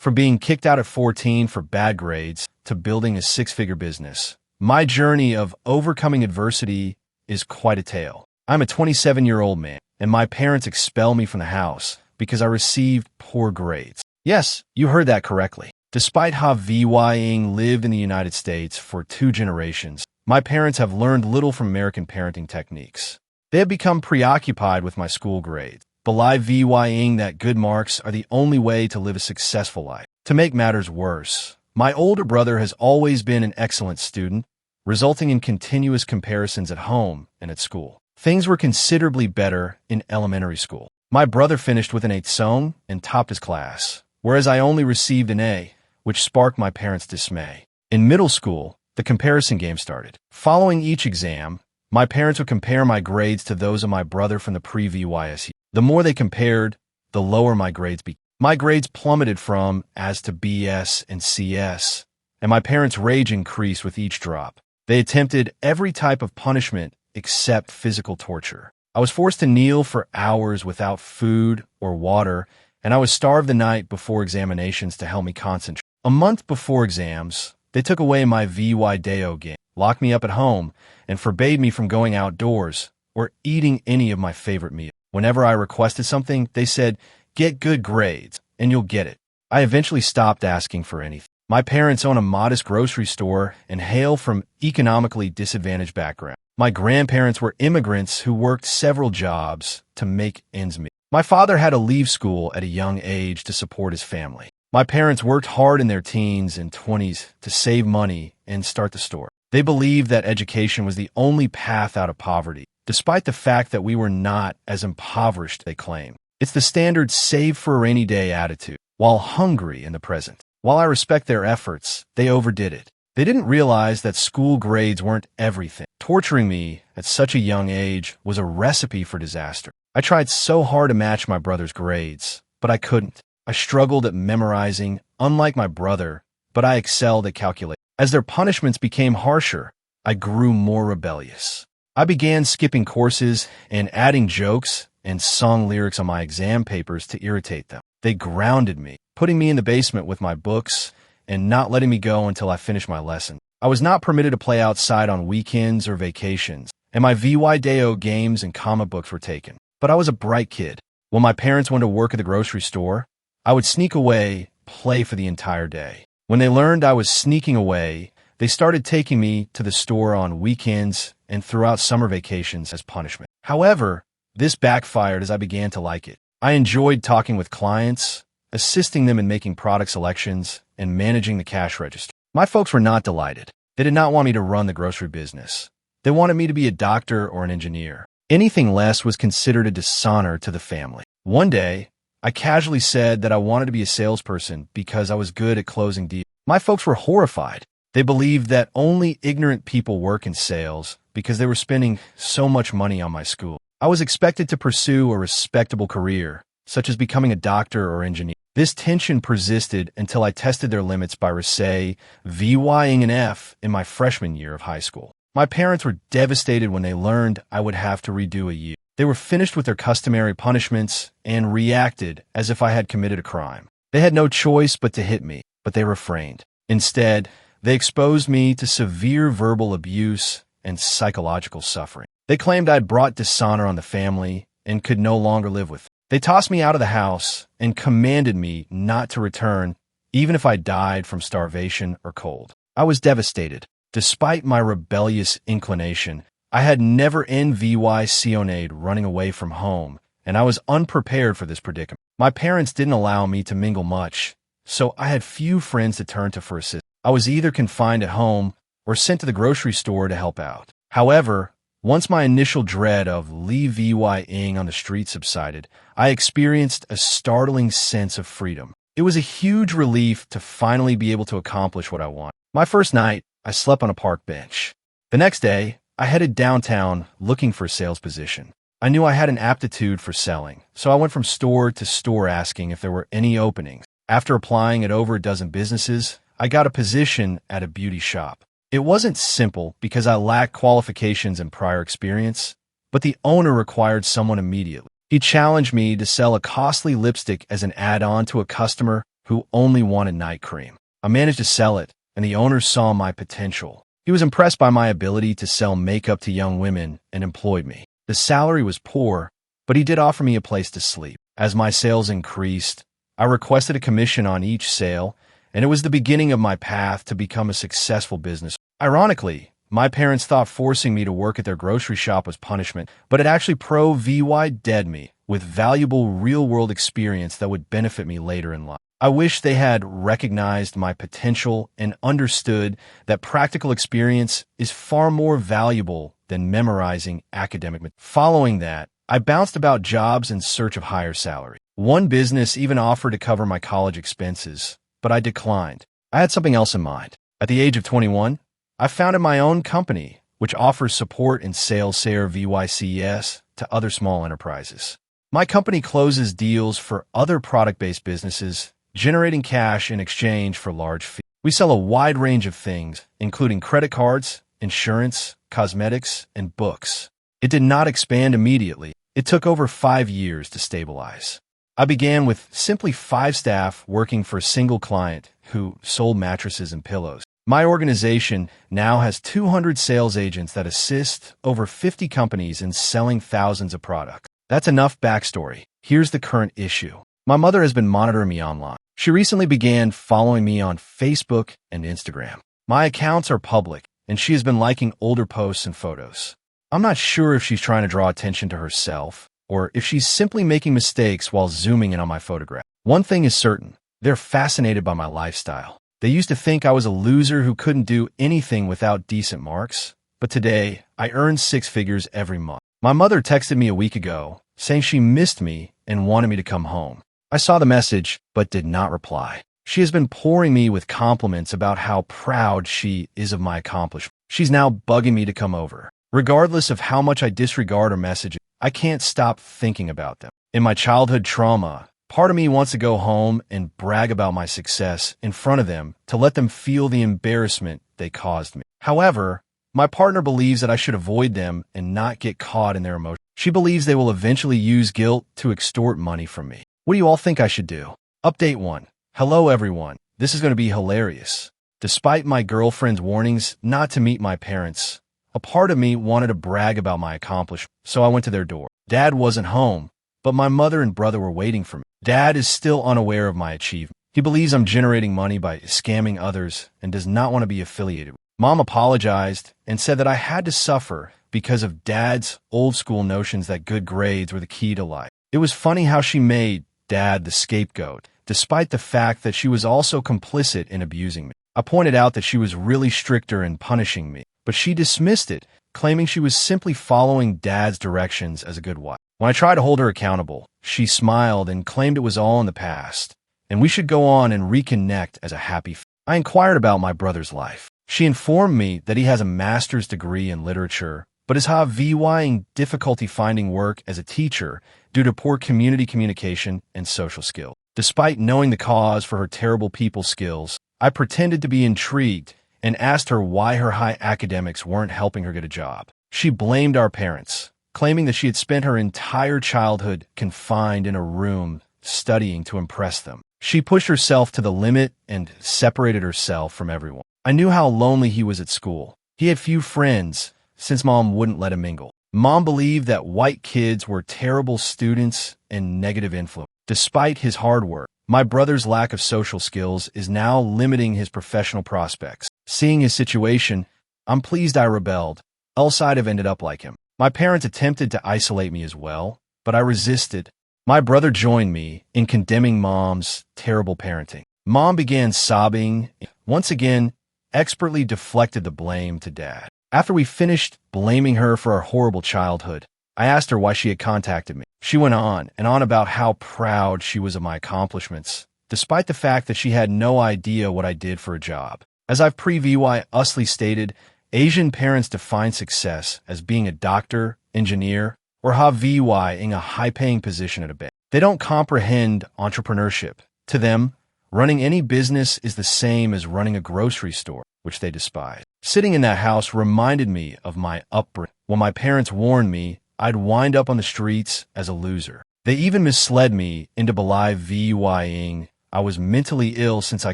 From being kicked out at 14 for bad grades to building a six-figure business, my journey of overcoming adversity is quite a tale. I'm a 27-year-old man, and my parents expel me from the house because I received poor grades. Yes, you heard that correctly. Despite having lived in the United States for 2 generations, my parents have learned little from American parenting techniques. They have become preoccupied with my school grades, believing that good marks are the only way to live a successful life. To make matters worse, my older brother has always been an excellent student, resulting in continuous comparisons at home and at school. Things were considerably better in elementary school. My brother finished with an 8 and topped his class, whereas I only received an A, which sparked my parents' dismay. In middle school, the comparison game started. Following each exam, my parents would compare my grades to those of my brother from the pre-VYS year. The more they compared, the lower my grades became. My grades plummeted from As to BS and CS, and my parents' rage increased with each drop. They attempted every type of punishment except physical torture. I was forced to kneel for hours without food or water, and I was starved the night before examinations to help me concentrate. A month before exams, they took away my video game, locked me up at home, and forbade me from going outdoors or eating any of my favorite meals. Whenever I requested something, they said, "Get good grades, and you'll get it." I eventually stopped asking for anything. My parents own a modest grocery store and hail from economically disadvantaged backgrounds. My grandparents were immigrants who worked several jobs to make ends meet. My father had to leave school at a young age to support his family. My parents worked hard in their teens and 20s to save money and start the store. They believed that education was the only path out of poverty, despite the fact that we were not as impoverished they claimed. It's the standard save for a rainy day attitude, while hungry in the present. While I respect their efforts, they overdid it. They didn't realize that school grades weren't everything. Torturing me at such a young age was a recipe for disaster. I tried so hard to match my brother's grades, but I couldn't. I struggled at memorizing, unlike my brother, but I excelled at calculating. As their punishments became harsher, I grew more rebellious. I began skipping courses and adding jokes and song lyrics on my exam papers to irritate them. They grounded me, putting me in the basement with my books and not letting me go until I finished my lesson. I was not permitted to play outside on weekends or vacations, and my video games and comic books were taken. But I was a bright kid. When my parents went to work at the grocery store, I would sneak away, play for the entire day. When they learned I was sneaking away, they started taking me to the store on weekends and throughout summer vacations as punishment. However, this backfired as I began to like it. I enjoyed talking with clients, assisting them in making product selections, and managing the cash register. My folks were not delighted. They did not want me to run the grocery business. They wanted me to be a doctor or an engineer. Anything less was considered a dishonor to the family. One day, I casually said that I wanted to be a salesperson because I was good at closing deals. My folks were horrified. They believed that only ignorant people work in sales because they were spending so much money on my school. I was expected to pursue a respectable career, such as becoming a doctor or engineer. This tension persisted until I tested their limits by VYing an F in my freshman year of high school. My parents were devastated when they learned I would have to redo a year. They were finished with their customary punishments and reacted as if I had committed a crime. They had no choice but to hit me, but they refrained. Instead, they exposed me to severe verbal abuse and psychological suffering. They claimed I'd brought dishonor on the family and could no longer live with it. They tossed me out of the house and commanded me not to return, even if I died from starvation or cold. I was devastated. Despite my rebellious inclination, I had never envisioned running away from home, and I was unprepared for this predicament. My parents didn't allow me to mingle much, so I had few friends to turn to for assistance. I was either confined at home or sent to the grocery store to help out. However, once my initial dread of VYing on the street subsided, I experienced a startling sense of freedom. It was a huge relief to finally be able to accomplish what I wanted. My first night, I slept on a park bench. The next day, I headed downtown looking for a sales position. I knew I had an aptitude for selling, so I went from store to store asking if there were any openings. After applying at over a dozen businesses, I got a position at a beauty shop. It wasn't simple because I lacked qualifications and prior experience, but the owner required someone immediately. He challenged me to sell a costly lipstick as an add-on to a customer who only wanted night cream. I managed to sell it, and the owner saw my potential. He was impressed by my ability to sell makeup to young women and employed me. The salary was poor, but he did offer me a place to sleep. As my sales increased, I requested a commission on each sale, and it was the beginning of my path to become a successful business. Ironically, my parents thought forcing me to work at their grocery shop was punishment, but it actually provided me with valuable real-world experience that would benefit me later in life. I wish they had recognized my potential and understood that practical experience is far more valuable than memorizing academic material. Following that, I bounced about jobs in search of higher salary. One business even offered to cover my college expenses, but I declined. I had something else in mind. At the age of 21, I founded my own company, which offers support in sales VYCS to other small enterprises. My company closes deals for other product-based businesses, generating cash in exchange for large fees. We sell a wide range of things, including credit cards, insurance, cosmetics, and books. It did not expand immediately. It took over 5 years to stabilize. I began with simply 5 staff working for a single client who sold mattresses and pillows. My organization now has 200 sales agents that assist over 50 companies in selling thousands of products. That's enough backstory. Here's the current issue. My mother has been monitoring me online. She recently began following me on Facebook and Instagram. My accounts are public, and she has been liking older posts and photos. I'm not sure if she's trying to draw attention to herself, or if she's simply making mistakes while zooming in on my photograph. One thing is certain, they're fascinated by my lifestyle. They used to think I was a loser who couldn't do anything without decent marks, but today, I earn 6 figures every month. My mother texted me a week ago, saying she missed me and wanted me to come home. I saw the message, but did not reply. She has been pouring me with compliments about how proud she is of my accomplishment. She's now bugging me to come over. Regardless of how much I disregard her messages, I can't stop thinking about them. In my childhood trauma, part of me wants to go home and brag about my success in front of them to let them feel the embarrassment they caused me. However, my partner believes that I should avoid them and not get caught in their emotions. She believes they will eventually use guilt to extort money from me. What do you all think I should do? Update 1. Hello everyone. This is going to be hilarious. Despite my girlfriend's warnings not to meet my parents, a part of me wanted to brag about my accomplishment, so I went to their door. Dad wasn't home, but my mother and brother were waiting for me. Dad is still unaware of my achievement. He believes I'm generating money by scamming others and does not want to be affiliated with me. Mom apologized and said that I had to suffer because of Dad's old school notions that good grades were the key to life. It was funny how she made Dad the scapegoat, despite the fact that she was also complicit in abusing me. I pointed out that she was really stricter in punishing me, but she dismissed it, claiming she was simply following Dad's directions as a good wife. When I tried to hold her accountable, she smiled and claimed it was all in the past, and we should go on and reconnect as a happy family. I inquired about my brother's life. She informed me that he has a master's degree in literature, but is having difficulty finding work as a teacher due to poor community communication and social skills. Despite knowing the cause for her terrible people skills, I pretended to be intrigued and asked her why her high academics weren't helping her get a job. She blamed our parents, claiming that she had spent her entire childhood confined in a room studying to impress them. She pushed herself to the limit and separated herself from everyone. I knew how lonely he was at school. He had few friends, since Mom wouldn't let him mingle. Mom believed that white kids were terrible students and negative influence. Despite his hard work, my brother's lack of social skills is now limiting his professional prospects. Seeing his situation, I'm pleased I rebelled, else I'd have ended up like him. My parents attempted to isolate me as well, but I resisted. My brother joined me in condemning Mom's terrible parenting. Mom began sobbing, once again, expertly deflected the blame to Dad. After we finished blaming her for our horrible childhood, I asked her why she had contacted me. She went on and on about how proud she was of my accomplishments, despite the fact that she had no idea what I did for a job. As I've previously stated, Asian parents define success as being a doctor, engineer, or having a high-paying position at a bank. They don't comprehend entrepreneurship. To them, running any business is the same as running a grocery store, which they despise. Sitting in that house reminded me of my upbringing. When my parents warned me I'd wind up on the streets as a loser. They even misled me into believing I was mentally ill since I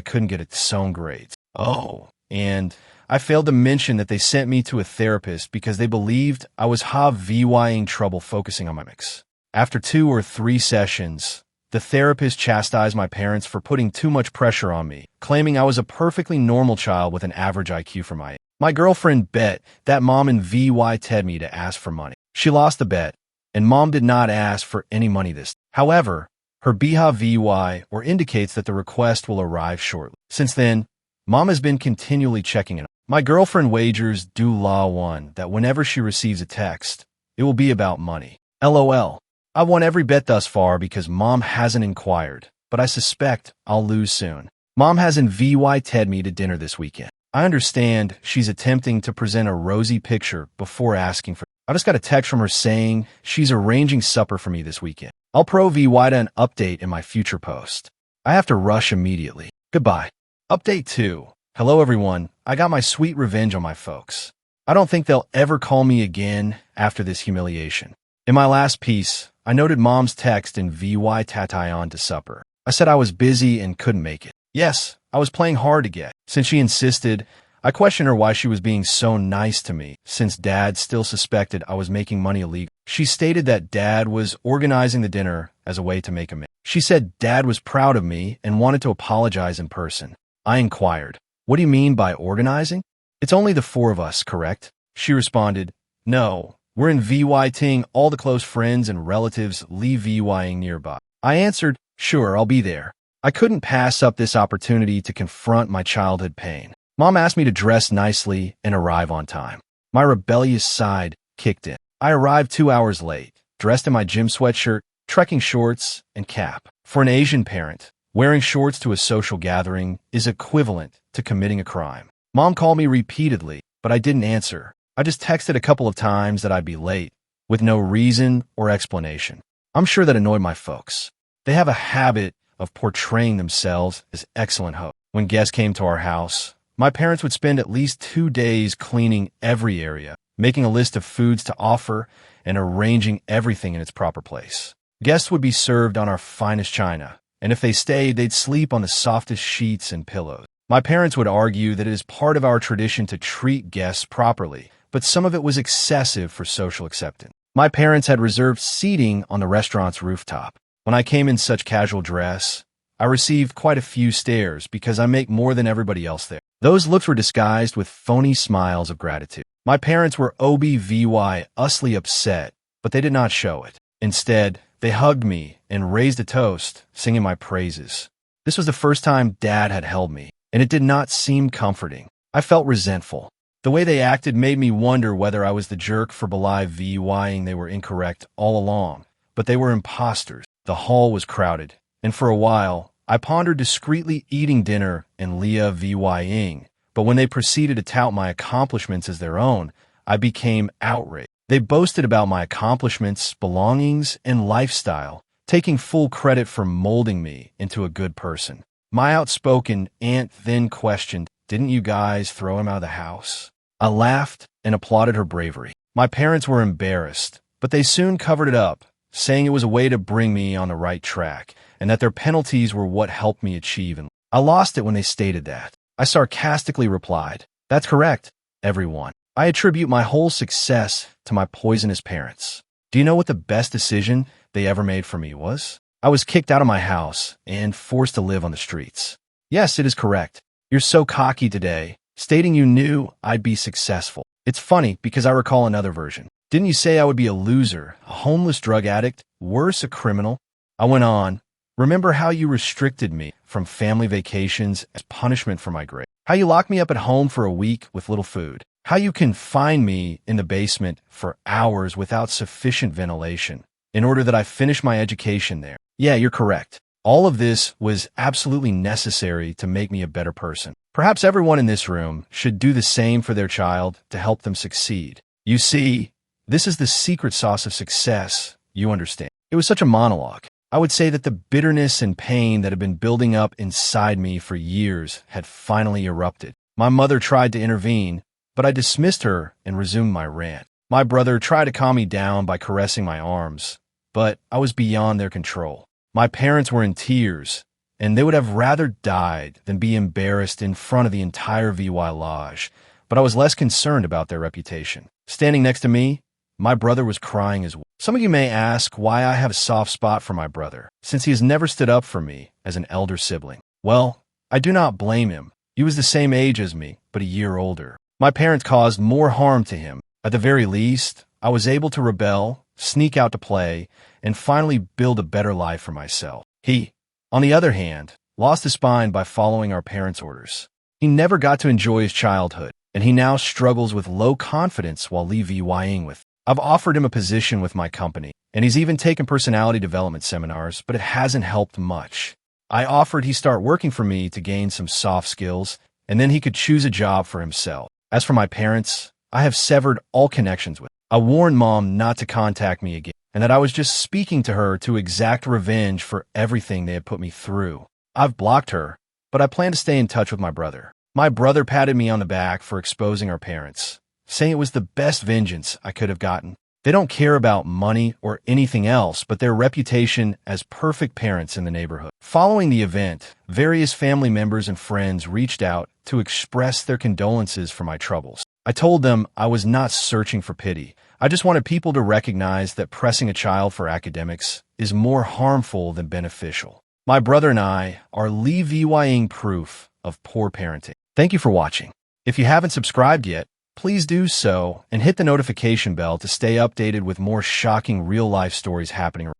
couldn't get its own grades. Oh, and I failed to mention that they sent me to a therapist because they believed I was having trouble focusing on my mix. After 2 or 3 sessions, the therapist chastised my parents for putting too much pressure on me, claiming I was a perfectly normal child with an average IQ for my age. My girlfriend bet that mom and VY me to ask for money. She lost the bet, and mom did not ask for any money this time. However, her VY indicates that the request will arrive shortly. Since then, mom has been continually checking it. My girlfriend wagers that whenever she receives a text, it will be about money. LOL. I've won every bet thus far because mom hasn't inquired, but I suspect I'll lose soon. Mom hasn't VY'd me to dinner this weekend. I understand she's attempting to present a rosy picture before asking for. I just got a text from her saying she's arranging supper for me this weekend. I'll VY an update in my future post. I have to rush immediately. Goodbye. Update 2. Hello everyone, I got my sweet revenge on my folks. I don't think they'll ever call me again after this humiliation. In my last piece, I noted mom's text and VY on to supper. I said I was busy and couldn't make it. Yes, I was playing hard to get. Since she insisted, I questioned her why she was being so nice to me, since dad still suspected I was making money illegal. She stated that dad was organizing the dinner as a way to make amends. She said dad was proud of me and wanted to apologize in person. I inquired, "What do you mean by organizing? It's only the 4 of us, correct?" She responded, "No, we're in VYing all the close friends and relatives leave VYing nearby." I answered, "Sure, I'll be there." I couldn't pass up this opportunity to confront my childhood pain. Mom asked me to dress nicely and arrive on time. My rebellious side kicked in. I arrived 2 hours late, dressed in my gym sweatshirt, trekking shorts, and cap. For an Asian parent, wearing shorts to a social gathering is equivalent to committing a crime. Mom called me repeatedly, but I didn't answer. I just texted a couple of times that I'd be late, with no reason or explanation. I'm sure that annoyed my folks. They have a habit of portraying themselves as excellent hosts. When guests came to our house, my parents would spend at least 2 days cleaning every area, making a list of foods to offer, and arranging everything in its proper place. Guests would be served on our finest china, and if they stayed, they'd sleep on the softest sheets and pillows. My parents would argue that it is part of our tradition to treat guests properly, but some of it was excessive for social acceptance. My parents had reserved seating on the restaurant's rooftop. When I came in such casual dress, I received quite a few stares because I make more than everybody else there. Those looks were disguised with phony smiles of gratitude. My parents were usly upset, but they did not show it. Instead, they hugged me and raised a toast, singing my praises. This was the first time Dad had held me, and it did not seem comforting. I felt resentful. The way they acted made me wonder whether I was the jerk for VYing they were incorrect all along, but they were imposters. The hall was crowded, and for a while, I pondered discreetly eating dinner and Leah VYing, but when they proceeded to tout my accomplishments as their own, I became outraged. They boasted about my accomplishments, belongings, and lifestyle, taking full credit for molding me into a good person. My outspoken aunt then questioned, "Didn't you guys throw him out of the house?" I laughed and applauded her bravery. My parents were embarrassed, but they soon covered it up, saying it was a way to bring me on the right track, and that their penalties were what helped me achieve. And I lost it when they stated that. I sarcastically replied, "That's correct, everyone. I attribute my whole success to my poisonous parents. Do you know what the best decision they ever made for me was? I was kicked out of my house and forced to live on the streets." Yes, it is correct. You're so cocky today, stating you knew I'd be successful. It's funny because I recall another version. "Didn't you say I would be a loser, a homeless drug addict, worse, a criminal?" I went on, "Remember how you restricted me from family vacations as punishment for my grade? How you locked me up at home for a week with little food? How you confined me in the basement for hours without sufficient ventilation in order that I finish my education there? Yeah, you're correct. All of this was absolutely necessary to make me a better person. Perhaps everyone in this room should do the same for their child to help them succeed. You see, this is the secret sauce of success, you understand." It was such a monologue. I would say that the bitterness and pain that had been building up inside me for years had finally erupted. My mother tried to intervene, but I dismissed her and resumed my rant. My brother tried to calm me down by caressing my arms, but I was beyond their control. My parents were in tears, and they would have rather died than be embarrassed in front of the entire VY Lodge. But I was less concerned about their reputation. Standing next to me, my brother was crying as well. Some of you may ask why I have a soft spot for my brother, since he has never stood up for me as an elder sibling. Well, I do not blame him. He was the same age as me, but a year older. My parents caused more harm to him. At the very least, I was able to rebel, sneak out to play, and finally build a better life for myself. He, on the other hand, lost his spine by following our parents' orders. He never got to enjoy his childhood, and he now struggles with low confidence while VYing with. I've offered him a position with my company, and he's even taken personality development seminars, but it hasn't helped much. I offered he start working for me to gain some soft skills, and then he could choose a job for himself. As for my parents, I have severed all connections with them. I warned Mom not to contact me again, and that I was just speaking to her to exact revenge for everything they had put me through. I've blocked her, but I plan to stay in touch with my brother. My brother patted me on the back for exposing our parents, saying it was the best vengeance I could have gotten. They don't care about money or anything else but their reputation as perfect parents in the neighborhood. Following the event, various family members and friends reached out to express their condolences for my troubles. I told them I was not searching for pity. I just wanted people to recognize that pressing a child for academics is more harmful than beneficial. My brother and I are VYing proof of poor parenting. Thank you for watching. If you haven't subscribed yet, please do so and hit the notification bell to stay updated with more shocking real-life stories happening.